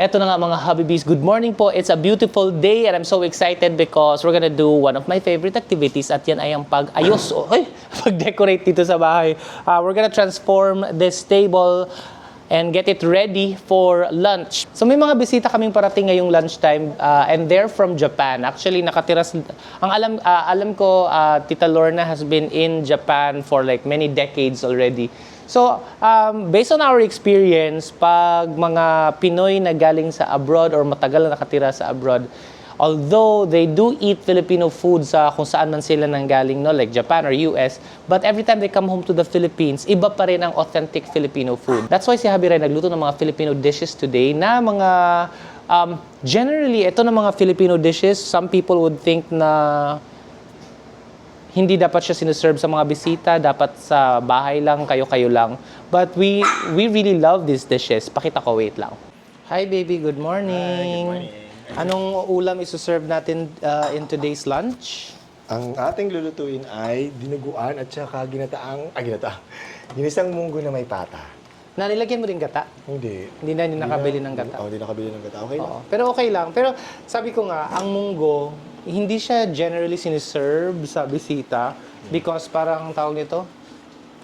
eto na nga mga Habibis, good morning po. It's a beautiful day and I'm so excited because we're gonna do one of my favorite activities at yan ay ang pag-ayos o pag-decorate dito sa bahay. We're gonna transform this table and get it ready for lunch. So may mga bisita kaming parating ngayong lunchtime and they're from Japan. Actually, nakatira ang alam ko, Tita Lorna has been in Japan for like many decades already. So, based on our experience, pag mga Pinoy na galing sa abroad or matagal na nakatira sa abroad, although they do eat Filipino food sa kung saan man sila nanggaling, no, like Japan or US, but every time they come home to the Philippines, iba pa rin ang authentic Filipino food. That's why si Javi Ray nagluto ng mga Filipino dishes today na mga, generally, ito na mga Filipino dishes, some people would think na hindi dapat siya sinuserve sa mga bisita, dapat sa bahay lang, kayo-kayo lang. But we really love these dishes. Pakita ko, wait lang. Hi baby, good morning. Hi, good morning. Anong ulam isuserve natin in today's lunch? Ang ating lulutuin ay dinuguan at saka ginisang munggo na may pata. Nilagyan mo rin gata? Hindi. Hindi na nakabili ng gata? Hindi nakabili ng gata. Okay lang. Oo. Pero okay lang. Pero sabi ko nga, ang munggo, hindi siya generally siniserve sa bisita because parang tawag nito,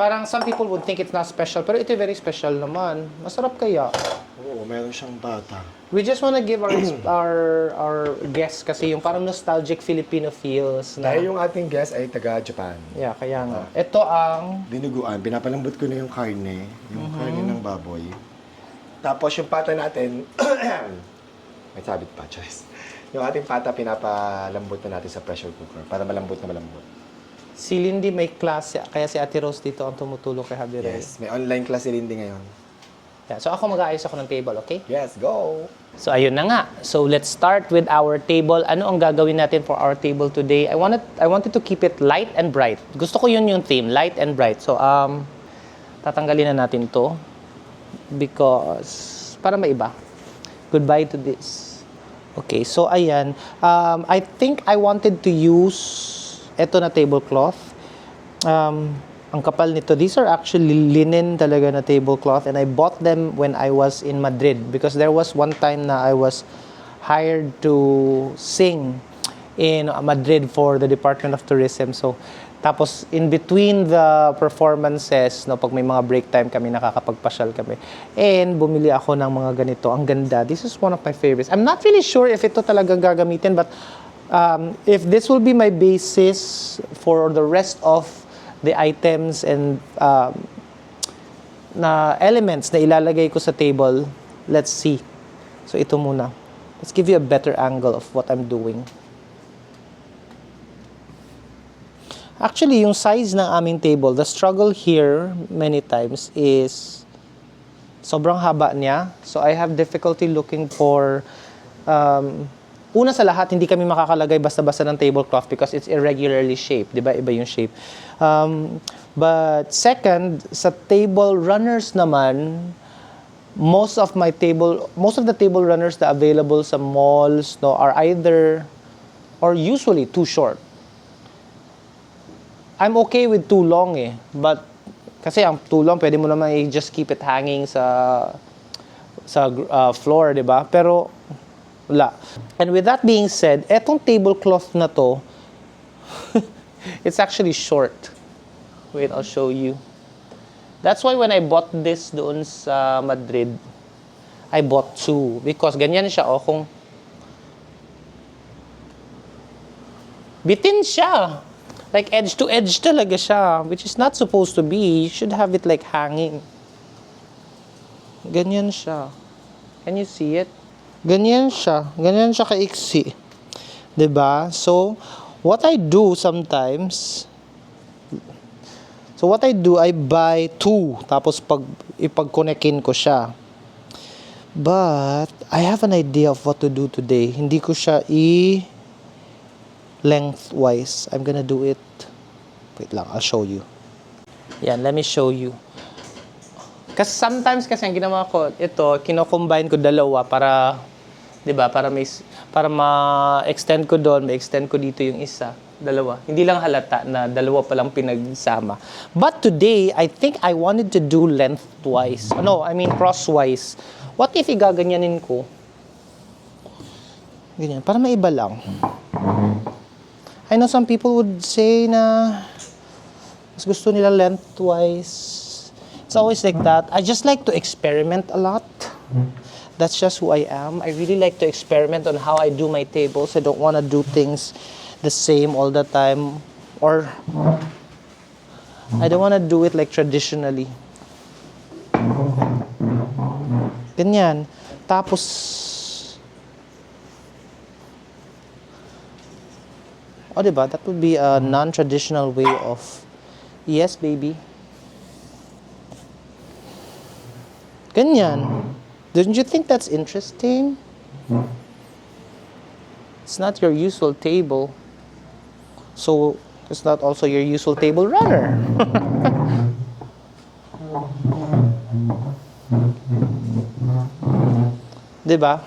parang some people would think it's not special, pero ito very special naman. Masarap kaya. Oo, meron siyang pata. We just wanna give our guests kasi yung parang nostalgic Filipino feels na. Dahil yung ating guest ay taga-Japan. Yeah, kaya nga. Ito ang Dinuguan, pinapalambot ko na yung karne, karne ng baboy. Tapos yung pata natin, may sabit pa, Chess. Yung ating pata, pinapalambot na natin sa pressure cooker para malambot na malambot. si Lindy may klase, kaya si Ate Rose dito ang tumutulong kay Javi Ray. Yes, may online class si Lindy ngayon. Yeah, so ako mag-aayos ako ng table, okay? Yes, go! So ayun na nga. So let's start with our table. Ano ang gagawin natin for our table today? I wanted to keep it light and bright. Gusto ko yun yung theme, light and bright. So tatanggalin na natin to because para maiba. Goodbye to this. Okay, so ayan. I think I wanted to use eto na tablecloth. Ang kapal nito. These are actually linen talaga na tablecloth and I bought them when I was in Madrid because there was one time na I was hired to sing in Madrid for the Department of Tourism. So, tapos in between the performances, no, pag may mga break time kami, nakakapagpasyal kami. And bumili ako ng mga ganito. Ang ganda. This is one of my favorites. I'm not really sure if ito talagang gagamitin, but if this will be my basis for the rest of the items and na elements na ilalagay ko sa table, let's see. So ito muna. Let's give you a better angle of what I'm doing. Actually, yung size ng aming table, the struggle here many times is sobrang haba niya. So I have difficulty looking for una sa lahat, hindi kami makakalagay basta-basta ng tablecloth because it's irregularly shaped. Diba? Iba yung shape. But second, sa table runners naman, most of the table runners na available sa malls, no, are either or usually too short. I'm okay with too long but kasi ang too long, pwede mo naman just keep it hanging sa floor, 'di ba? Pero wala. And with that being said, etong tablecloth na to, it's actually short. Wait, I'll show you. That's why when I bought this doon sa Madrid, I bought two. Because ganyan siya, kung bitin siya. Like edge to edge talaga siya, which is not supposed to be. You should have it like hanging. Ganyan siya. Can you see it? Ganyan siya kaiksi. 'Di ba? So, what I do, I buy two, tapos ipag-connectin ko siya. But, I have an idea of what to do today. Hindi ko siya lengthwise. I'm gonna do it. Wait lang, I'll show you. Yan, let me show you. Kasi sometimes ang ginawa ko, ito, kino-combine ko dalawa para, 'di ba, para ma-extend ko doon, ma-extend ko dito yung isa. Dalawa. Hindi lang halata na dalawa pa lang pinagsama. But today, I think I wanted to do lengthwise. No, I mean crosswise. What if igaganyanin ko? Ganyan, para maiba lang. I know some people would say na mas gusto nila lengthwise. It's always like that. I just like to experiment a lot. That's just who I am. I really like to experiment on how I do my tables. I don't want to do things the same all the time. Or I don't want to do it like traditionally. Ganyan. Tapos, oh, diba? That would be a non-traditional way of, yes, baby. Ganyan. Don't you think that's interesting? It's not your usual table. So, it's not also your usual table runner. Diba?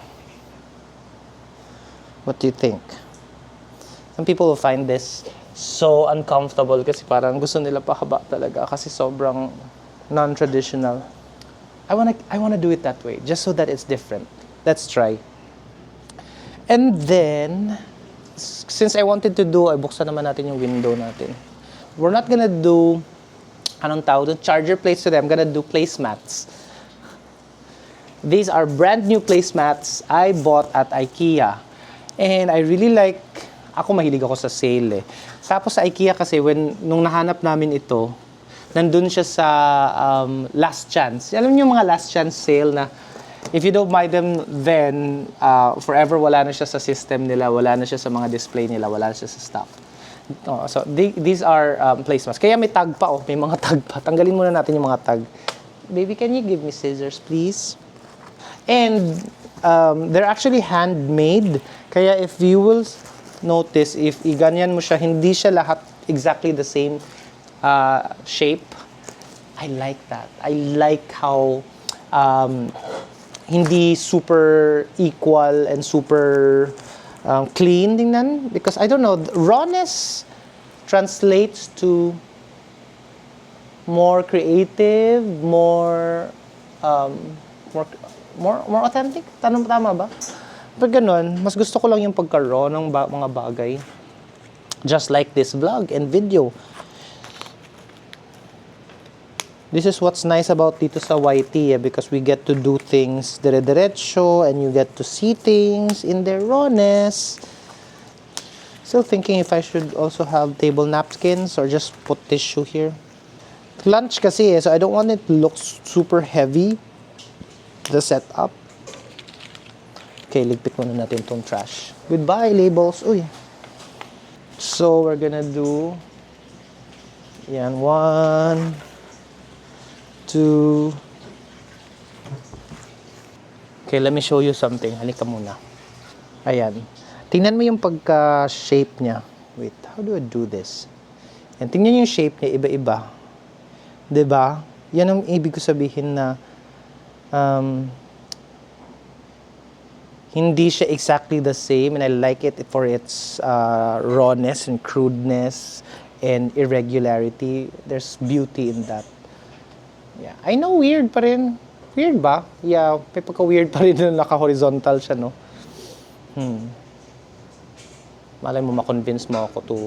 What do you think? Some people will find this so uncomfortable kasi parang gusto nila pahaba talaga kasi sobrang non-traditional. I wanna do it that way just so that it's different. Let's try. And then, since I wanted to do, ay buksan naman natin yung window natin. We're not gonna do, anong tawag doon? Charger plates today. I'm gonna do placemats. These are brand new placemats I bought at IKEA. And I really like, ako mahilig ako sa sale eh. Tapos sa IKEA kasi, nung nahanap namin ito, nandun siya sa last chance. Alam niyo yung mga last chance sale na if you don't buy them then, forever wala na siya sa system nila, wala na siya sa mga display nila, wala na siya sa stock. So, these are placemats. Kaya may tag pa, may mga tag pa. Tanggalin muna natin yung mga tag. Baby, can you give me scissors, please? And they're actually handmade. Kaya if you will notice, if iganyan mo siya, hindi siya lahat exactly the same shape. I like that. I like how hindi super equal and super clean tingnan. Because I don't know, rawness translates to more creative, more authentic? Tama ba? Pag ganun, mas gusto ko lang yung pagka-raw ng mga bagay. Just like this vlog and video. This is what's nice about dito sa YT because we get to do things dire-diretso and you get to see things in their rawness. Still thinking if I should also have table napkins or just put tissue here. Lunch kasi so I don't want it to look super heavy. The setup. Okay, ligpit muna natin tong trash. Goodbye, labels. Uy. So, we're gonna do yan, 1, 2. Okay, let me show you something. Halika muna. Ayan. Tingnan mo yung pagka-shape niya. Wait, how do I do this? Yan, tingnan yung shape niya, iba-iba. 'Di ba? Yan ang ibig ko sabihin na hindi siya exactly the same and I like it for its rawness and crudeness and irregularity. There's beauty in that. Yeah. I know weird pa rin. Weird ba? Yeah, may pagka-weird pa rin na naka-horizontal siya, no? Malay mo ma-convince mo ako to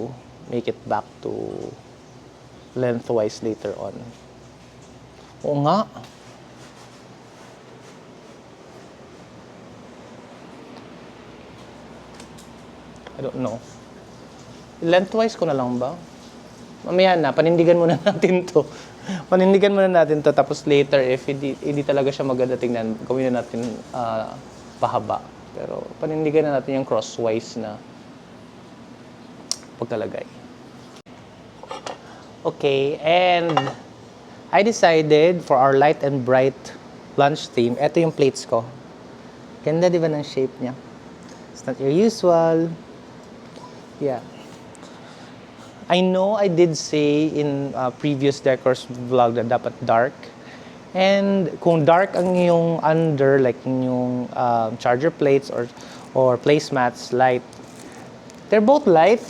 make it back to lengthwise later on. Oo nga. I don't know. Lengthwise ko na lang ba? Mamaya na, panindigan muna natin to. Panindigan muna natin to, tapos later, if hindi talaga siya maganda tingnan, gawin na natin pahaba. Pero panindigan na natin yung crosswise na pagkalagay. Okay, and I decided for our light and bright lunch theme, eto yung plates ko. Ganda di ba ng shape niya? It's not your usual. Yeah. I know I did say in previous decors vlog na dapat dark. And kung dark ang yung under, like yung charger plates or placemats, light, they're both light,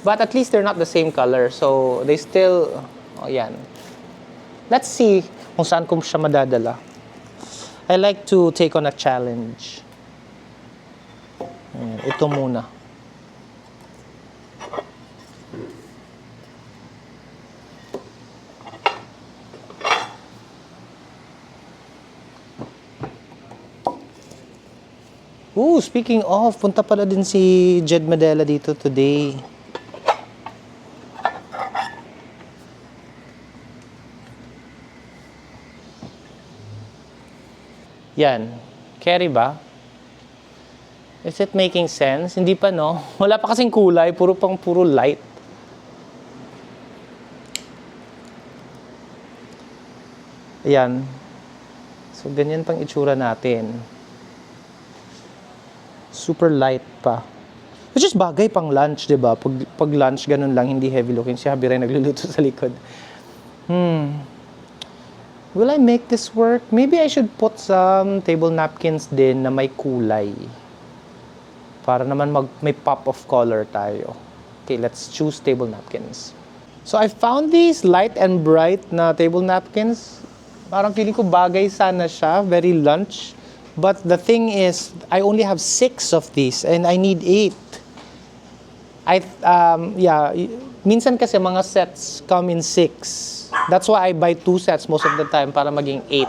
but at least they're not the same color. So they still, yan. Let's see kung saan ko siya madadala. I like to take on a challenge. Ayan, ito muna. Speaking of, punta pala din si Jed Medela dito today. Yan. Carry ba? Is it making sense? Hindi pa, no? Wala pa kasing kulay. Puro light. Ayan. So, ganyan pang itsura natin. Super light pa. Which is bagay pang lunch, di ba? Pag lunch, ganun lang, hindi heavy looking. Si Javi rin nagluluto sa likod. Will I make this work? Maybe I should put some table napkins din na may kulay. Para naman may pop of color tayo. Okay, let's choose table napkins. So I found these light and bright na table napkins. Parang feeling ko bagay sana siya, very lunch. But the thing is, I only have 6 of these and I need 8. Minsan kasi mga sets come in 6. That's why I buy 2 sets most of the time para maging 8.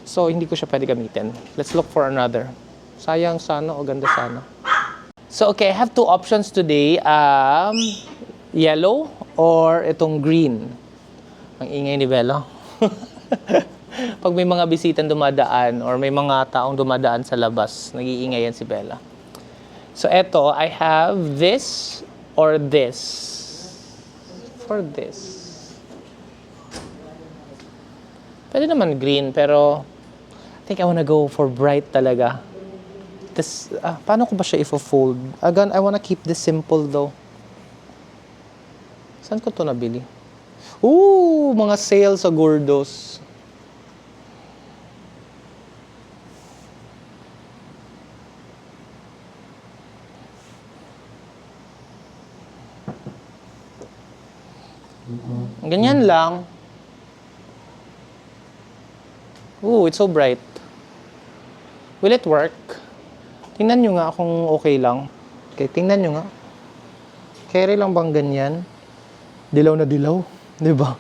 So, hindi ko siya pwede gamitin. Let's look for another. Sayang sana o ganda sana. So, okay, I have 2 options today. Yellow or itong green. Ang ingay ni Bella. Pag may mga bisitang dumadaan or may mga taong dumadaan sa labas, nag-iingay yan si Bella. So, eto, I have this or this. For this. Pwede naman green, pero I think I wanna go for bright talaga. This, paano ko ba siya ifo-fold? Again, I wanna keep this simple though. Saan ko to nabili? Mga sale sa Gordos. Ganyan lang. It's so bright. Will it work? Tingnan nyo nga kung okay lang. Okay, tingnan nyo nga. Carry lang bang ganyan? Dilaw na dilaw. Diba?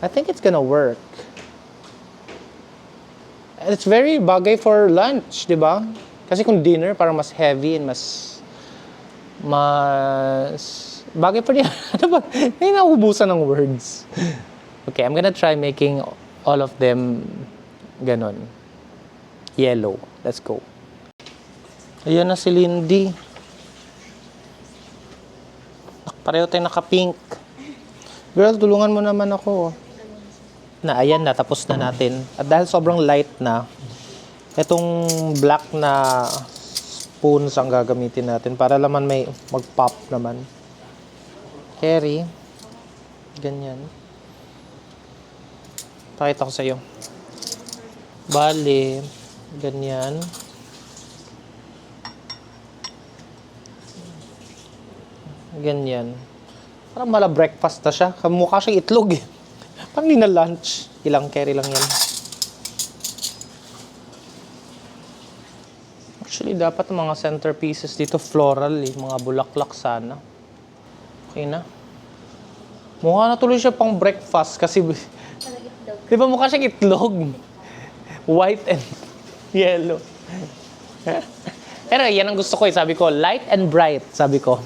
I think it's gonna work. It's very bagay for lunch, diba? Kasi kung dinner, parang mas heavy and mas bagay pa rin. Ano ba? May naubusan ng words. Okay, I'm gonna try making all of them ganon. Yellow. Let's go. Ayan na si Lindy. Pareho tayong naka-pink. Girl, tulungan mo naman ako. Ayan na, tapos na natin. At dahil sobrang light na, itong black na spoons ang gagamitin natin para naman may mag-pop naman. Carry. Ganyan. Pakita ko sa iyo. Bale, ganyan. Ganyan. Parang mala breakfast na siya. Mukha siyang itlog eh. Parang hindi na lunch. Ilang carry lang yan. Actually, dapat mga centerpieces dito floral eh. Mga bulaklak sana. Okay na. Mukha na tuloy siya pang breakfast kasi di ba mukha siyang itlog? White and yellow. Pero yan ang gusto ko eh. Sabi ko, light and bright. Sabi ko.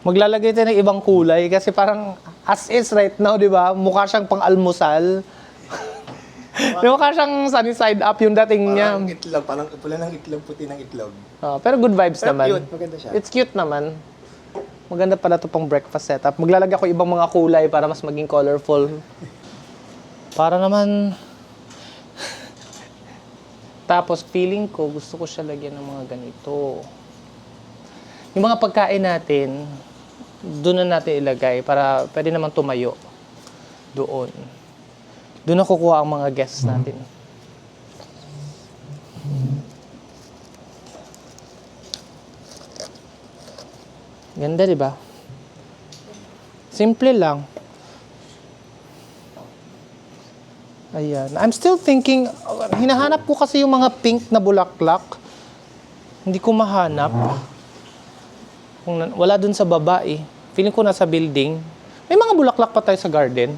Maglalagay tayo ng ibang kulay kasi parang as is right now, di ba? Mukha siyang pang-almusal. Mukha siyang sunny side up yung dating niya. Parang itlog, parang pula ng itlog, puti ng itlog. Pero good vibes Pero naman. cute, maganda siya. It's cute naman. Maganda pala ito pang breakfast setup. Maglalagay ako ibang mga kulay para mas maging colorful. Para naman... Tapos feeling ko, gusto ko siya lagyan ng mga ganito. Yung mga pagkain natin, doon na natin ilagay para pwede naman tumayo. Doon. Doon na kukuha ang mga guests natin. Ganda, di ba? Simple lang. Ayan. I'm still thinking, hinahanap ko kasi yung mga pink na bulaklak. Hindi ko mahanap. Wala dun sa baba eh. Feeling ko nasa building. May mga bulaklak pa tayo sa garden.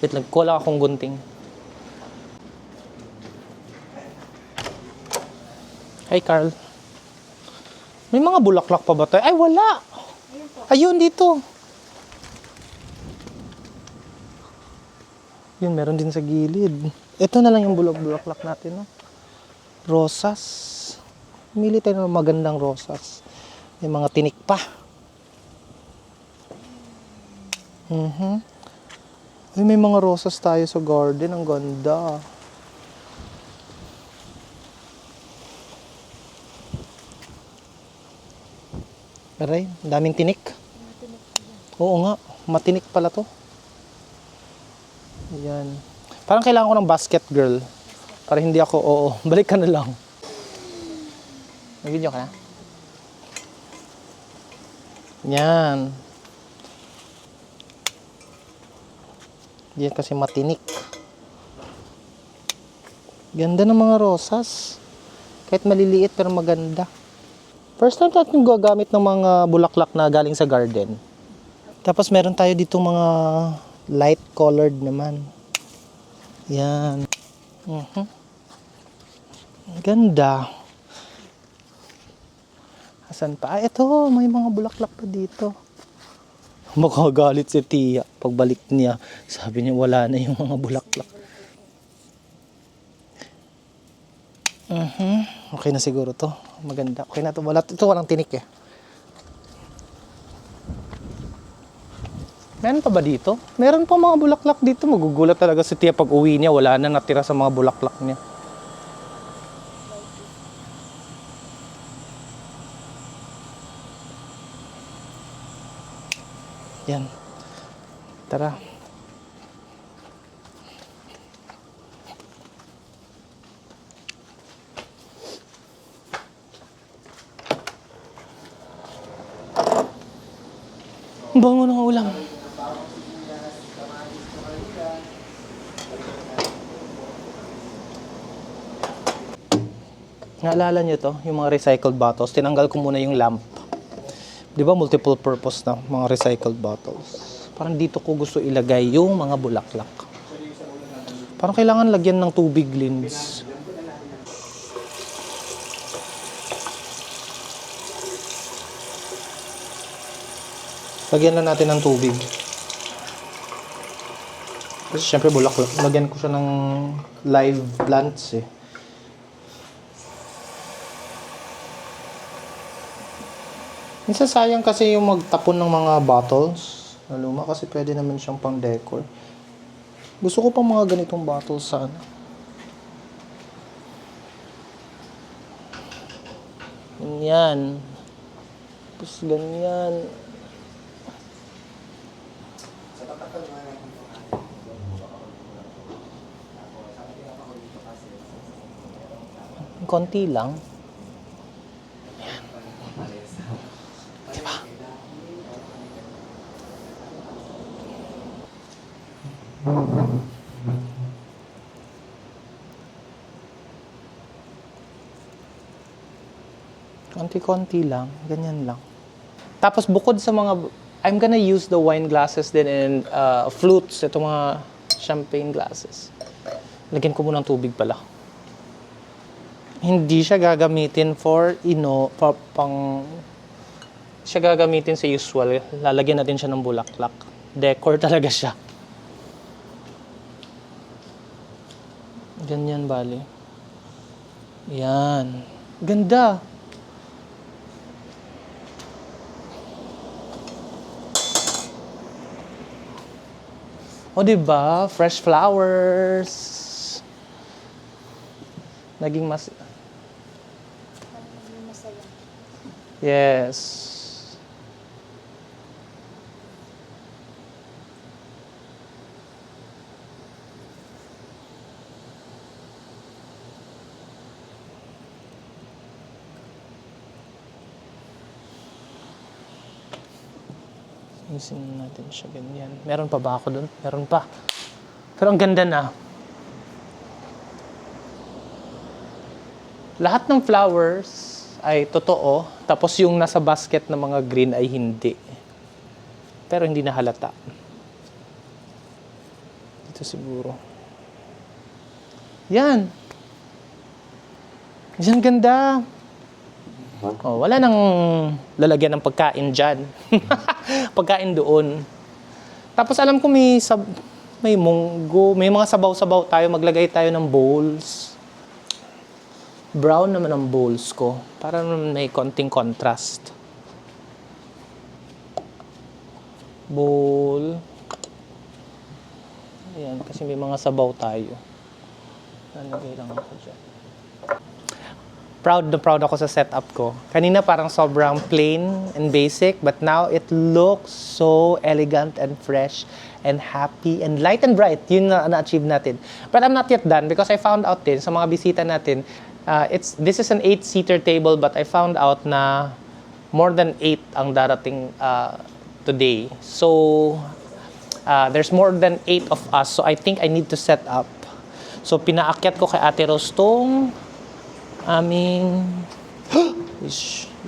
Wait lang, kuha akong gunting. Hi, Carl. May mga bulaklak pa ba tayo? Ay, wala! Ayun, dito. Yun, meron din sa gilid. Ito na lang yung bulaklak natin, no? Rosas. Pumili tayo ng magandang rosas. May mga tinik pa. Ay, may mga rosas tayo sa garden. Ang ganda. Aray, daming tinik. Oo nga, matinik pala to. Ayan. Parang kailangan ko ng basket, girl. Para hindi ako, oo, balik ka na lang. May video ka na? Yan. Yan kasi matinik. Ganda ng mga rosas. Kahit maliliit pero maganda. First time natin gagamit ng mga bulaklak na galing sa garden. Tapos meron tayo dito mga light colored naman. Yan. Ganda. Asan pa? Ito, may mga bulaklak pa dito. Makagalit si Tia. Pagbalik niya, sabi niya wala na yung mga bulaklak. Okay na siguro to. Maganda. Okay na to. Ito walang tinik eh. Meron pa ba dito? Meron pa mga bulaklak dito. Magugulat talaga si Tia pag uwi niya. Wala na natira sa mga bulaklak niya. Yan. Tara. Bango ng ulam. Naalala niyo to, yung mga recycled bottles. Tinanggal ko muna yung lamp. Di ba multiple purpose na mga recycled bottles. Parang dito ko gusto ilagay yung mga bulaklak. Parang kailangan lagyan ng tubig, Lins. Lagyan lang natin ng tubig. Kasi syempre bulaklak. Lagyan ko siya ng live plants eh. Minsan sayang kasi yung magtapon ng mga bottles na luma kasi pwede naman siyang pang decor. Gusto ko pang mga ganitong bottles sana. Ganyan. Tapos ganyan. Konti lang. Konti-konti lang, ganyan lang. Tapos bukod sa mga, I'm gonna use the wine glasses din and flutes, ito mga champagne glasses. Lagyan ko muna ng tubig pala. Hindi siya gagamitin siya gagamitin sa usual. Lalagyan natin siya ng bulaklak. Decor talaga siya. Ganyan bali. Yan. Ganda. O, diba? Fresh flowers. Naging mas... Yes. Ayusin natin siya ganyan. Meron pa ba ako dun? Meron pa. Pero ang ganda na. lahat ng flowers ay totoo, tapos yung nasa basket na mga green ay hindi. Pero hindi na halata. Dito siguro. Yan. Yan ganda. Oh, wala nang lalagyan ng pagkain dyan. Pagkain doon. Tapos alam ko may munggo, may mga sabaw-sabaw tayo, maglagay tayo ng bowls. Brown naman ang bowls ko. Para naman may konting contrast. Bowl. Ayan, kasi may mga sabaw tayo. Nalagay lang ako dyan. Proud na proud ako sa setup ko. Kanina parang sobrang plain and basic, but now it looks so elegant and fresh and happy and light and bright. Yun na na-achieve natin. But I'm not yet done because I found out din sa mga bisita natin, this is an 8-seater table, but I found out na more than 8 ang darating today. So, there's more than 8 of us. So, I think I need to set up. So, pinaakyat ko kay Ate Rose tong aming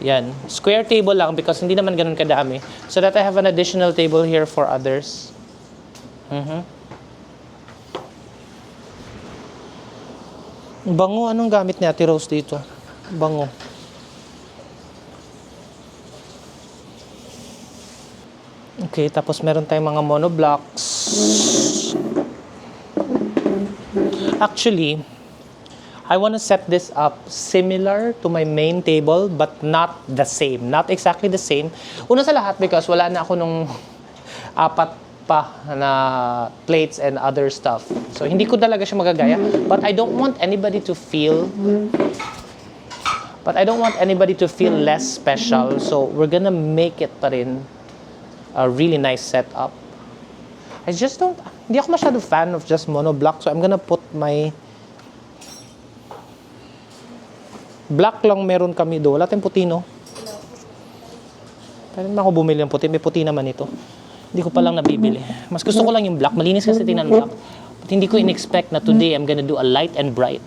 yan. Square table lang because hindi naman ganun kadami. So that I have an additional table here for others. Bango, anong gamit ni Ate Rose dito? Bango. Okay, tapos meron tayong mga monoblocks. Actually, I want to set this up similar to my main table but not the same. Not exactly the same. Una sa lahat because wala na ako nung 4 pa na plates and other stuff. So hindi ko talaga siya magagaya. But I don't want anybody to feel less special. So we're gonna make it pa rin a really nice setup. Hindi ako masyado fan of just monoblock. So I'm gonna put my black lang meron kami do. Wala tayong puti, no? Pwede naman ako bumili ng puti. May puti naman ito. Hindi ko pa lang nabibili. Mas gusto ko lang yung black. Malinis kasi tingnan black. But hindi ko in-expect na today I'm gonna do a light and bright.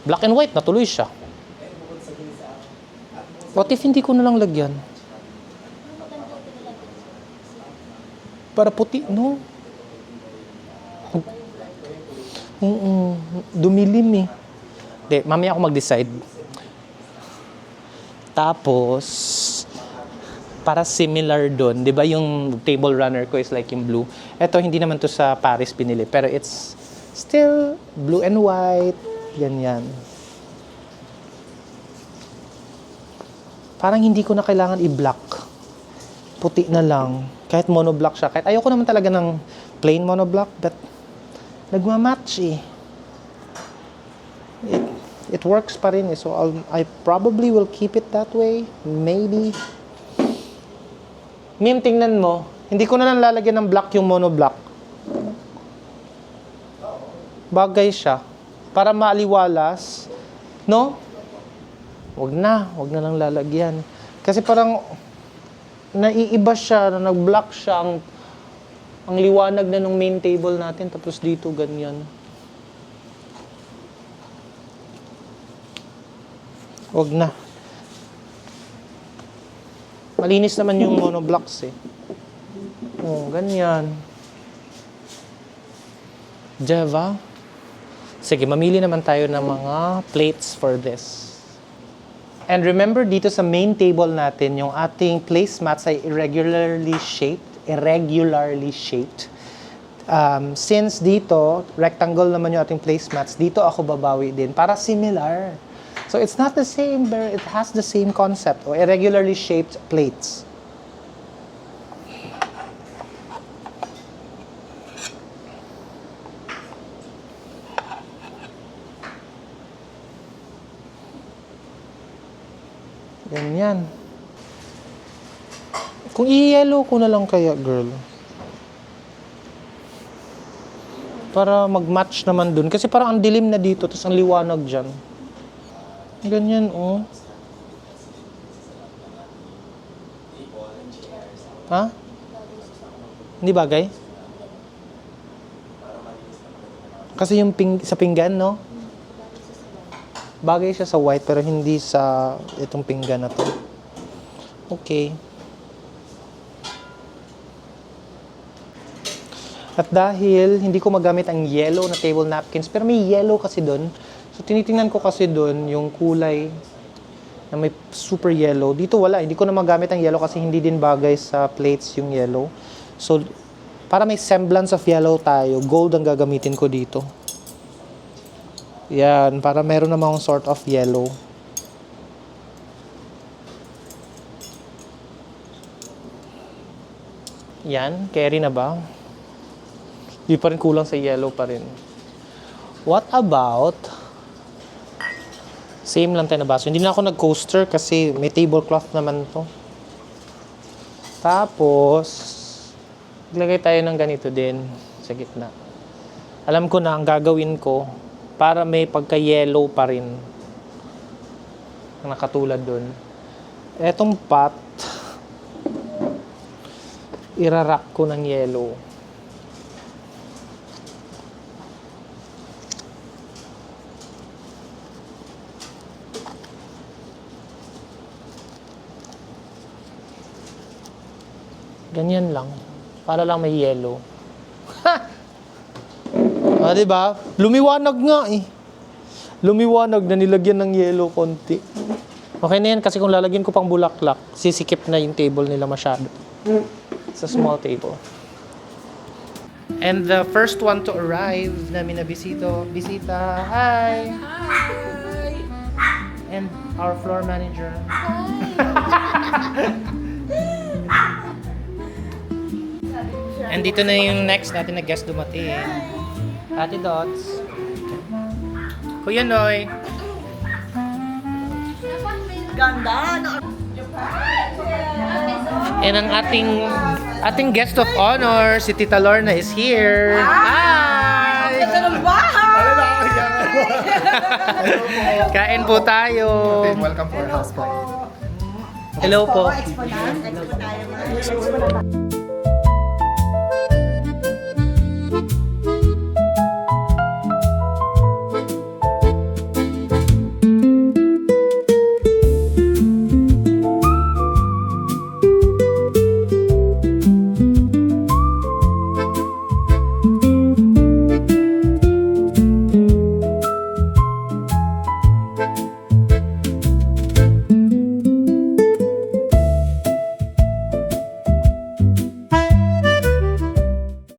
Black and white, natuloy siya. What if hindi ko na lang lagyan? Para puti, no? Dumilim eh. Hindi, mamaya ako mag-decide. Tapos, para similar doon, di ba yung table runner ko is like yung blue. Ito, hindi naman to sa Paris pinili, pero it's still blue and white. Ganyan. Parang hindi ko na kailangan i-block. Puti na lang. Kahit monoblock siya. Kahit ayoko naman talaga ng plain monoblock, but nagmamatch eh. It works pa rin eh. So I probably will keep it that way. Maybe. Mim, tingnan mo. Hindi ko na lang lalagyan ng black yung monoblock. Bagay siya. Para maaliwalas. No? Wag na lang lalagyan. Kasi parang naiiba siya, na nag-block siya ang liwanag na ng main table natin, tapos dito ganyan. Wag na. Malinis naman yung monoblocks eh. Oh, ganyan. Diba? Sige, mamili naman tayo ng mga plates for this. And remember, dito sa main table natin, yung ating placemats ay irregularly shaped. Since dito, rectangle naman yung ating placemats, dito ako babawi din para similar. So it's not the same, but it has the same concept, o irregularly shaped plates. Ganyan. Kung i-yellow ko na lang kaya, girl. Para mag-match naman dun. Kasi parang ang dilim na dito, tapos ang liwanag dyan. Ganyan, oh. Ha? Hindi bagay? Kasi yung sa pinggan, no? Bagay siya sa white pero hindi sa itong pinggan na to. Okay. At dahil hindi ko magamit ang yellow na table napkins, pero may yellow kasi doon. So tinitingnan ko kasi doon yung kulay na may super yellow. Dito wala, hindi ko na magamit ang yellow kasi hindi din bagay sa plates yung yellow. So para may semblance of yellow tayo, gold ang gagamitin ko dito. Yan, para meron namang sort of yellow. Yan, carry na ba? Hindi pa rin kulang sa yellow pa rin. What about same lang tayo na baso. Hindi na ako nag-coaster kasi may tablecloth naman to. Tapos, maglagay tayo ng ganito din sa gitna. Alam ko na ang gagawin ko para may pagka-yellow pa rin. Ang nakatulad dun. Etong pot, irarak ko ng yellow. Ganyan lang. Para lang may yellow. Ha! Ah, diba? Lumiwanag nga eh. Lumiwanag na nilagyan ng yellow konti. Okay na yan kasi kung lalagyan ko pang bulaklak, sisikip na yung table nila masyado. It's a small table. And the first one to arrive namin na bisita. Hi! Hi! And our floor manager. And dito na yung next natin na guest dumating. Ate Dots. Kuya Noy. Ganda! And ang ating guest of honor, si Tita Lorna is here. Hi! Ganda ng bahay! Ano na ako yan? Kain po tayo. Welcome to our house party. Hello po. Expo na tayo.